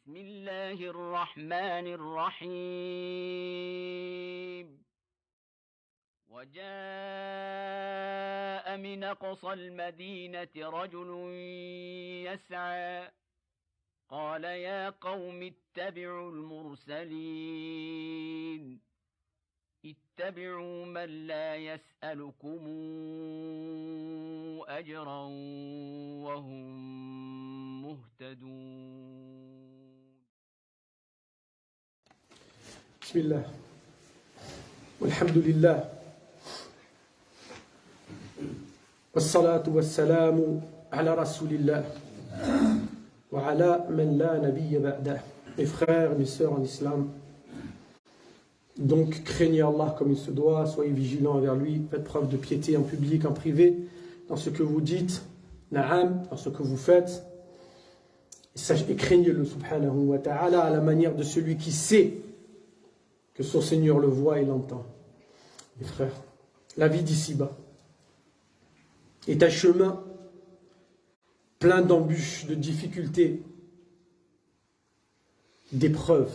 بسم الله الرحمن الرحيم وجاء من أقصى المدينة رجل يسعى قال يا قوم اتبعوا المرسلين اتبعوا من لا يسألكم أجرا وهم مهتدون بسم الله والحمد لله والصلاة والسلام على رسول الله وعلى من لا نبي بعده. Mes frères, mes sœurs en islam, donc craignez Allah comme il se doit, soyez vigilants envers lui, faites preuve de piété en public, en privé, dans ce que vous dites, na'am, dans ce que vous faites, et craignez-le subhanahu wa ta'ala à la manière de celui qui sait que son Seigneur le voit et l'entend. Mes frères, la vie d'ici-bas est un chemin plein d'embûches, de difficultés, d'épreuves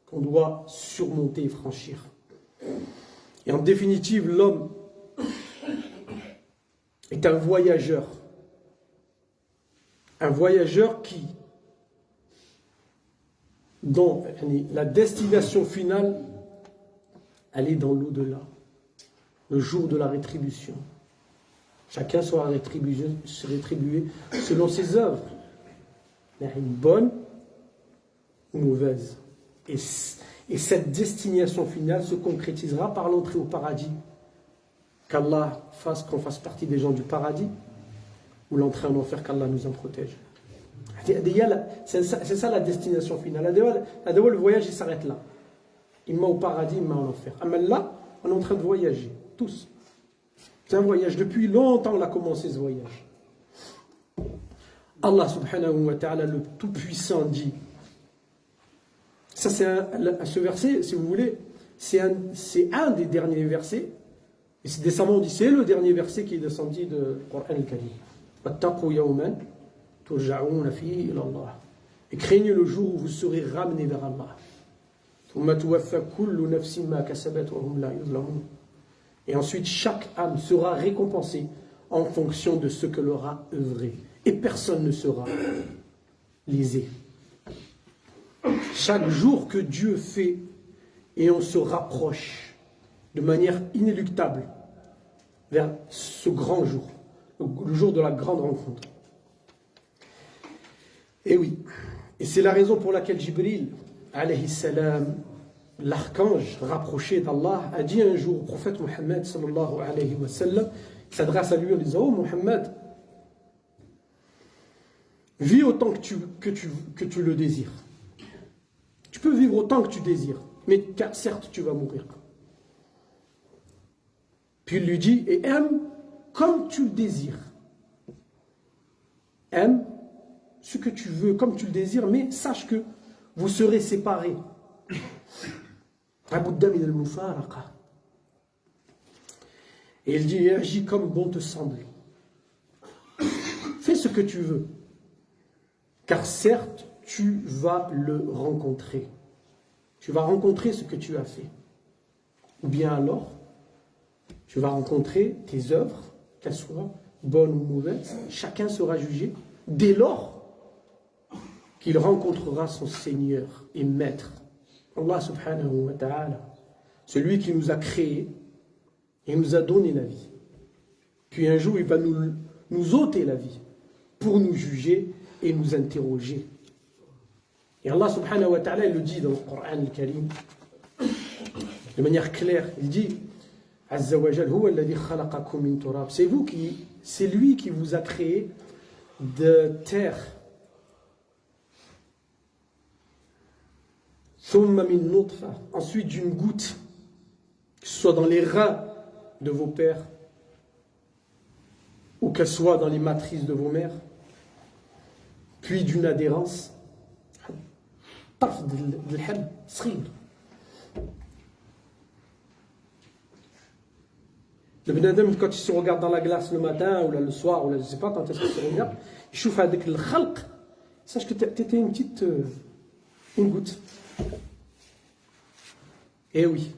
qu'on doit surmonter et franchir. Et en définitive, l'homme est un voyageur dont la destination finale, elle est dans l'au-delà, le jour de la rétribution. Chacun sera rétribué selon ses œuvres, une bonne ou mauvaise. Et cette destination finale se concrétisera par l'entrée au paradis. Qu'Allah fasse qu'on fasse partie des gens du paradis, ou l'entrée en enfer, qu'Allah nous en protège. C'est ça la destination finale. Le voyage il s'arrête là. Il m'a au paradis, il m'a en enfer. Mais là, on est en train de voyager, tous. C'est un voyage. Depuis longtemps, on a commencé ce voyage. Allah subhanahu wa ta'ala, le Tout-Puissant, dit, ça c'est ce verset, si vous voulez, c'est un des derniers versets, et c'est décemment on dit, c'est le dernier verset qui est descendu de Coran al-Karim. Wattaqu yawman turja'una fihi ila Allah. Et craignez le jour où vous serez ramenés vers Allah. Et ensuite, chaque âme sera récompensée en fonction de ce que leur a œuvré. Et personne ne sera lésé. Chaque jour que Dieu fait, et on se rapproche de manière inéluctable vers ce grand jour, le jour de la grande rencontre. Et oui, et c'est la raison pour laquelle Jibril, alayhi salam, l'archange rapproché d'Allah, a dit un jour au prophète Mohammed sallallahu alayhi wa sallam, il s'adresse à lui en disant: oh Mohammed, vis autant que tu le désires. Tu peux vivre autant que tu désires, mais certes tu vas mourir. Puis il lui dit: et aime comme tu le désires. Aime ce que tu veux comme tu le désires, mais sache que vous serez séparés. Et il dit: agis comme bon te semble. Fais ce que tu veux. Car certes, tu vas le rencontrer. Tu vas rencontrer ce que tu as fait. Ou bien alors, tu vas rencontrer tes œuvres, qu'elles soient bonnes ou mauvaises. Chacun sera jugé dès lors qu'il rencontrera son Seigneur et Maître. Allah subhanahu wa ta'ala, celui qui nous a créés et nous a donné la vie. Puis un jour, il va nous ôter la vie pour nous juger et nous interroger. Et Allah subhanahu wa ta'ala, il le dit dans le Coran al-Karim de manière claire. Il dit: Azza wa Jal, huwa alladhi khalaqakum min turab. C'est lui qui vous a créé de terre. Ensuite d'une goutte, que ce soit dans les reins de vos pères ou qu'elle soit dans les matrices de vos mères, puis d'une adhérence. Le benadem, quand il se regarde dans la glace le matin ou là, le soir, ou là, je ne sais pas quand est-ce qu'il se regarde, il chauffe avec le khalq. Sache que tu étais une petite Une goutte. Eh oui.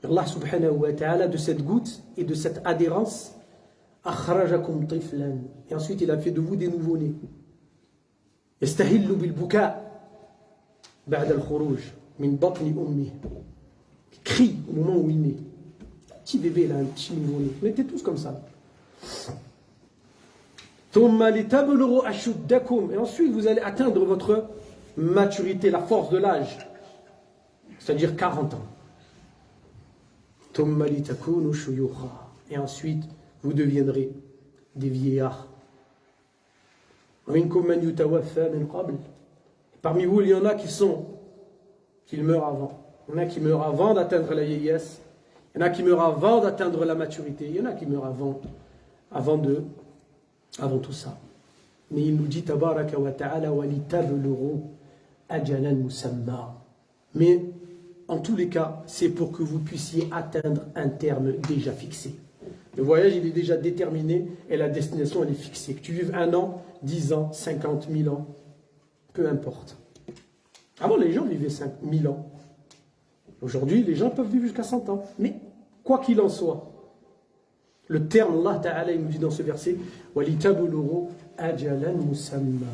Allah subhanahu wa ta'ala, de cette goutte et de cette adhérence, akhrajakum tiflan. Et ensuite, il a fait de vous des nouveaux-nés. Yastahillu bil buka ba'da al-khuruj min batni ummi. Il crie au moment où il naît. Un petit bébé là, un petit nouveau-né. On était tous comme ça. Thumma litablughu ashuddakum. Et ensuite, vous allez atteindre votre maturité, la force de l'âge. C'est-à-dire 40 ans. Thumma litakunu shuyukha. Et ensuite, vous deviendrez des vieillards. Minkum man yutawaffa min qabl. Parmi vous, il y en a qui meurent avant. Il y en a qui meurent avant d'atteindre la vieillesse. Il y en a qui meurent avant d'atteindre la maturité. Il y en a qui meurent avant tout ça. Mais il nous dit tabaraka wa ta'ala wa litablughu ajalan musamma. Mais en tous les cas, c'est pour que vous puissiez atteindre un terme déjà fixé. Le voyage, il est déjà déterminé et la destination, elle est fixée. Que tu vives 1 an, 10 ans, 50 000 ans, peu importe. Avant, les gens vivaient 1000 ans. Aujourd'hui, les gens peuvent vivre jusqu'à 100 ans. Mais, quoi qu'il en soit, le terme, Allah Ta'ala, il nous dit dans ce verset, وَلِتَبُلُغُوا أَجَلًا مُسَمَّى.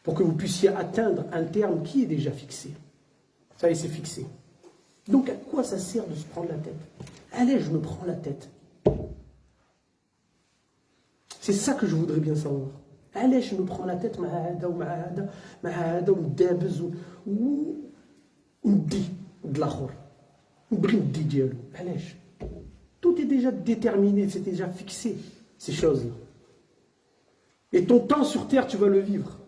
Pour que vous puissiez atteindre un terme qui est déjà fixé. Ça y est, c'est fixé. Donc, à quoi ça sert de se prendre la tête? Allez, je me prends la tête. C'est ça que je voudrais bien savoir. Allez, je me prends la tête, tout est déjà déterminé, c'est déjà fixé, ces choses-là. Et ton temps sur terre, tu vas le vivre.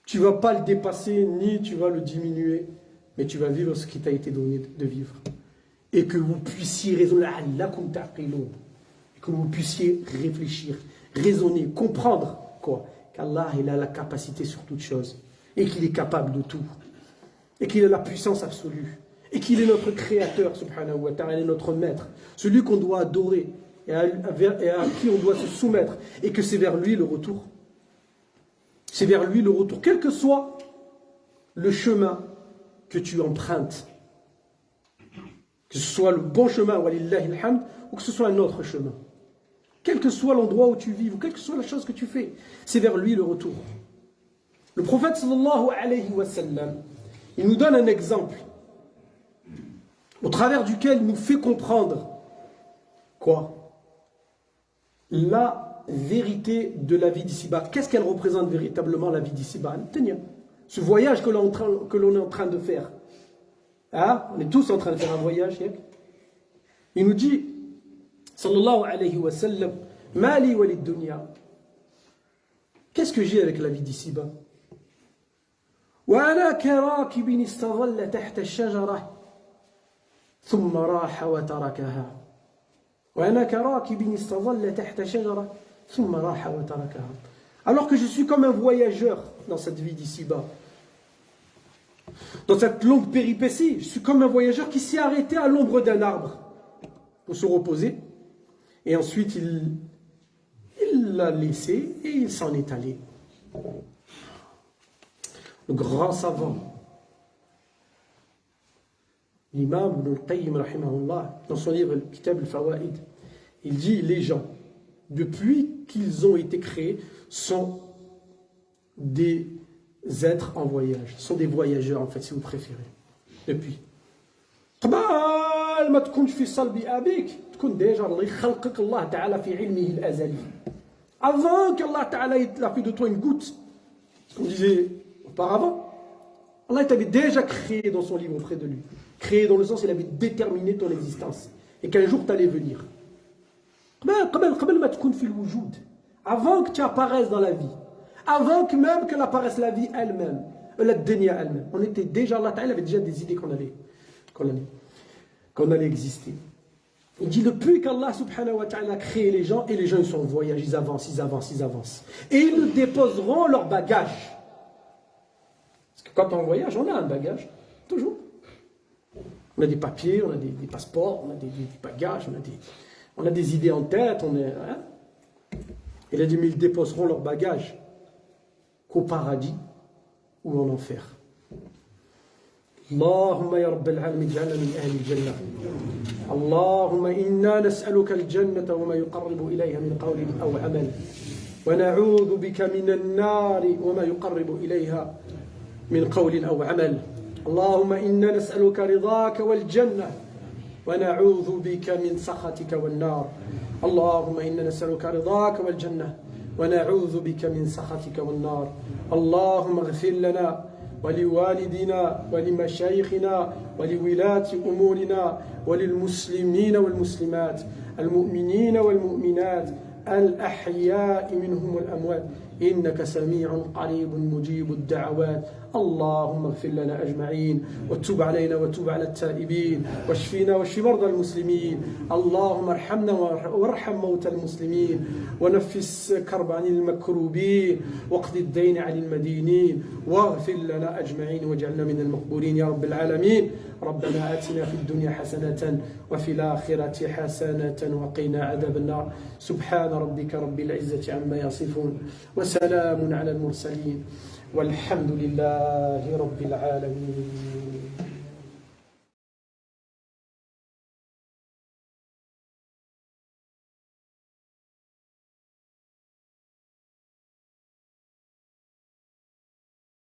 Tu ne vas pas le dépasser, ni tu vas le diminuer, mais tu vas vivre ce qui t'a été donné de vivre. Et que vous puissiez raisonner, que vous puissiez réfléchir, raisonner, comprendre quoi, qu'Allah il a la capacité sur toute chose, et qu'il est capable de tout, et qu'il a la puissance absolue, et qu'il est notre créateur, subhanahu wa ta'ala, notre maître, celui qu'on doit adorer, et à qui on doit se soumettre, et que c'est vers lui le retour. C'est vers lui le retour, quel que soit le chemin que tu empruntes. Que ce soit le bon chemin, walillahi alhamd, ou que ce soit un autre chemin. Quel que soit l'endroit où tu vis, ou quelle que soit la chose que tu fais, c'est vers lui le retour. Le prophète sallallahu alayhi wa sallam, il nous donne un exemple, au travers duquel il nous fait comprendre, quoi? La vérité de la vie d'ici-bas. Qu'est-ce qu'elle représente véritablement, la vie d'ici-bas? Ce voyage que l'on est en train de faire. Hein? On est tous en train de faire un voyage. Il nous dit, sallallahu alayhi wa sallam, mali walid dunya. Qu'est-ce que j'ai avec la vie d'ici-bas? Wa ana karakibin istadalla tahta ash-shajara thumma raha wa tarakaha. Wa ana karakibin istadalla tahta shajara thumma raha wa tarakaha. Alors que je suis comme un voyageur dans cette vie d'ici-bas. Dans cette longue péripétie, je suis comme un voyageur qui s'est arrêté à l'ombre d'un arbre pour se reposer. Et ensuite, il l'a laissé et il s'en est allé. Le grand savant, l'imam Ibn al-Qayyim, rahimahullah, dans son livre Kitab al-Fawaid, il dit, les gens, depuis qu'ils ont été créés, sont des êtres en voyage, sont des voyageurs en fait, si vous préférez. Depuis. قبل ما تكون في صلب أبيك تكون déjà الله يخلقك الله تعالى في علمه الأزلي. Avant qu'Allah Ta'ala a fait de toi une goutte, ce qu'on disait auparavant, Allah t'avait déjà créé dans son livre auprès de lui. Créé dans le sens, il avait déterminé ton existence. Et qu'un jour tu allais venir. قبل ما تكون في الوجود. Avant que tu apparaisses dans la vie. Avant que même qu'elle apparaisse la vie elle-même, la dunya elle-même. On était déjà, Allah Ta'ala avait déjà des idées qu'on allait exister. Il dit depuis qu'Allah subhanahu wa ta'ala a créé les gens, et les gens ils sont en voyage, ils avancent. Et ils nous déposeront leurs bagages. Parce que quand on voyage, on a un bagage, toujours. On a des papiers, on a des passeports, on a des bagages, on a des idées en tête, Il a dit, mais ils déposeront leurs bagages qu'au paradis, ou en enfer. اللهم يا رب العالمين اجعلنا من أهل الجنة. اللهم إنا نسألك الجنة وما يقرب إليها من قول أو عمل، ونعوذ بك من النار وما يقرب إليها من قول أو عمل. اللهم إنا نسألك رضاك والجنة ونعوذ بك من سخطك والنار. اللهم إنا نسألك رضاك والجنة ونعوذ بك من سخطك والنار. اللهم اغفر لنا ولوالدنا ولمشايخنا ولولاة أمورنا وللمسلمين والمسلمات المؤمنين والمؤمنات الأحياء منهم والأموات إنك سميع قريب مجيب الدعوات. اللهم اغفر لنا أجمعين وتب علينا وتب على التائبين واشفينا واشف مرضى المسلمين. اللهم ارحمنا وارحم موتى المسلمين ونفس كرب عن المكروبين واقض الدين عن المدينين واغفر لنا أجمعين واجعلنا من المقبولين يا رب العالمين. ربنا آتنا في الدنيا حسنة وفي الآخرة حسنة وقنا عذاب النار. سبحان ربك رب العزة عما يصفون وسلام على المرسلين والحمد لله رب العالمين.